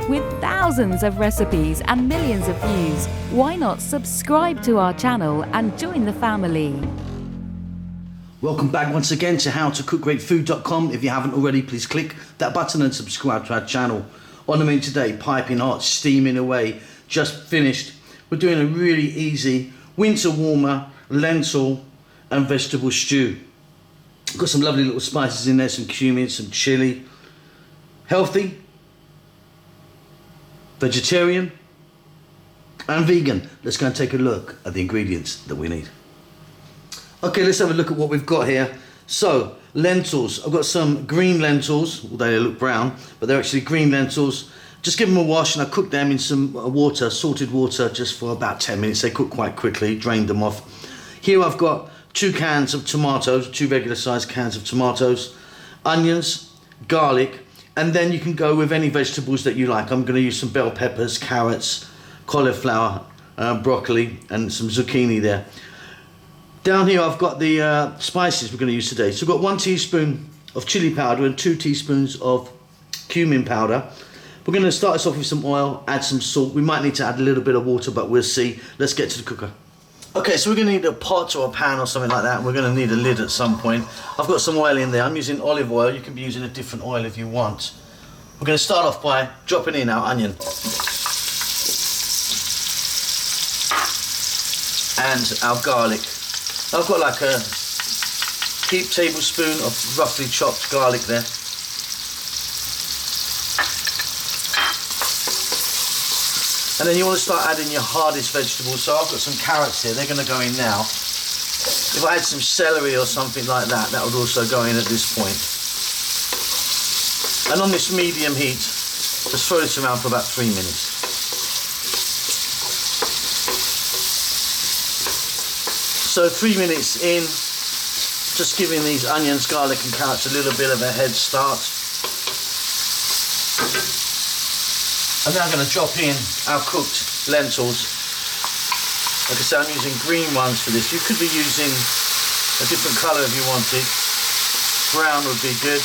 With thousands of recipes and millions of views, why not subscribe to our channel and join the family? Welcome back once again to howtocookgreatfood.com. If you haven't already, please click that button and subscribe to our channel. On the menu today, piping hot, steaming away, just finished. We're doing a really easy winter warmer lentil and vegetable stew. Got some lovely little spices in there, some cumin, some chili. Healthy, vegetarian and vegan. Let's go and take a look at the ingredients that we need. Okay, let's have a look at what we've got here. So, lentils. I've got some green lentils, although they look brown, but they're actually green lentils. Just give them a wash and I cooked them in some water, salted water, just for about 10 minutes. They cook quite quickly, drained them off. Here I've got 2 cans of tomatoes, 2 regular sized cans of tomatoes, onions, garlic, and then you can go with any vegetables that you like. I'm going to use some bell peppers, carrots, cauliflower, broccoli, and some zucchini there. Down here I've got the spices we're going to use today. So I've got 1 teaspoon of chili powder and 2 teaspoons of cumin powder. We're going to start this off with some oil, add some salt. We might need to add a little bit of water, but we'll see. Let's get to the cooker. Okay, so we're going to need a pot or a pan or something like that. We're going to need a lid at some point. I've got some oil in there. I'm using olive oil. You can be using a different oil if you want. We're going to start off by dropping in our onion. And our garlic. I've got like a heaped tablespoon of roughly chopped garlic there. And then you want to start adding your hardest vegetables. So I've got some carrots here, they're going to go in now. If I had some celery or something like that, that would also go in at this point. And on this medium heat, just throw this around for about 3 minutes. So 3 minutes in, just giving these onions, garlic and carrots a little bit of a head start. And now I'm going to drop in our cooked lentils. Like I said, I'm using green ones for this. You could be using a different colour if you wanted. Brown would be good.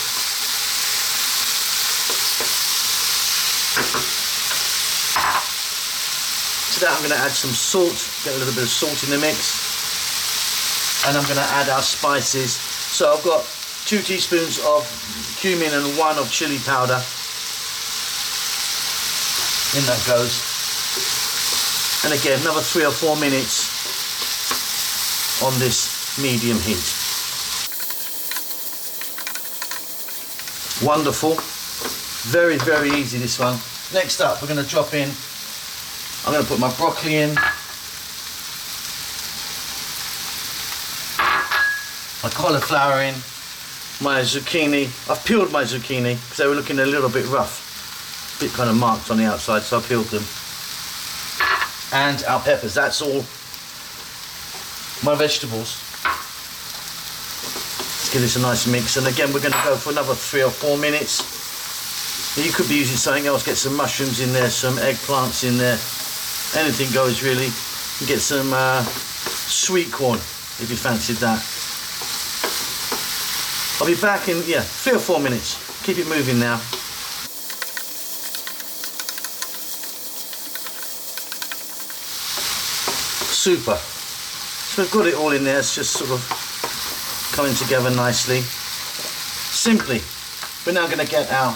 To that I'm going to add some salt, get a little bit of salt in the mix. And I'm going to add our spices. So I've got 2 teaspoons of cumin and 1 of chili powder. In that goes. And again, another 3 or 4 minutes on this medium heat. Wonderful. Very, very easy, this one. Next up, we're going to drop in, I'm going to put my broccoli in, my cauliflower in, my zucchini. I've peeled my zucchini because they were looking a little bit rough. Bit kind of marked on the outside, so I peeled them. And our peppers. That's all my vegetables. Let's give this a nice mix, and again we're going to go for another 3 or 4 minutes. You could be using something else. Get some mushrooms in there, some eggplants in there, anything goes really. You can get some sweet corn if you fancied that. I'll be back in 3 or 4 minutes. Keep it moving now. Super. So we've got it all in there. It's just sort of coming together nicely. Simply, we're now going to get our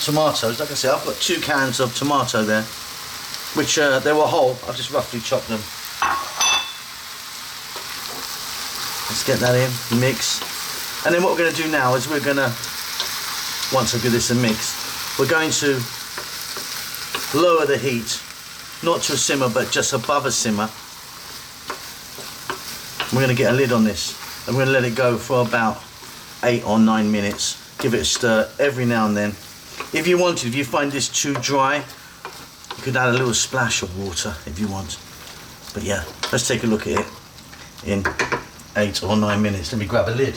tomatoes. Like I said, I've got 2 cans of tomato there, which they were whole. I've just roughly chopped them. Let's get that in, mix. And then what we're going to do now is we're going to, once I give this a mix, we're going to lower the heat, not to a simmer, but just above a simmer. We're going to get a lid on this and we're going to let it go for about 8 or 9 minutes. Give it a stir every now and then. If you wanted, if you find this too dry, you could add a little splash of water if you want. But yeah, let's take a look at it in 8 or 9 minutes. Let me grab a lid.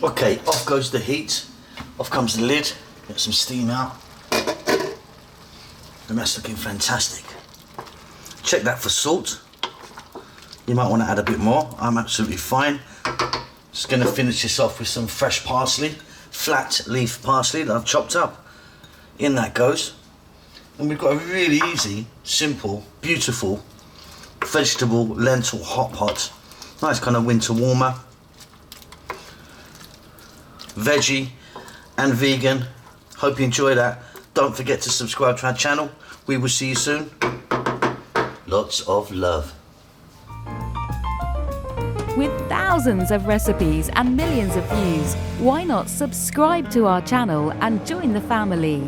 Okay, off goes the heat, off comes the lid, get some steam out. And that's looking fantastic. Check that for salt. You might want to add a bit more. I'm absolutely fine. Just going to finish this off with some fresh parsley. flat leaf parsley that I've chopped up. In that goes. And we've got a really easy, simple, beautiful vegetable lentil hot pot. Nice kind of winter warmer. Veggie and vegan. Hope you enjoy that. Don't forget to subscribe to our channel. We will see you soon. Lots of love. With thousands of recipes and millions of views, why not subscribe to our channel and join the family?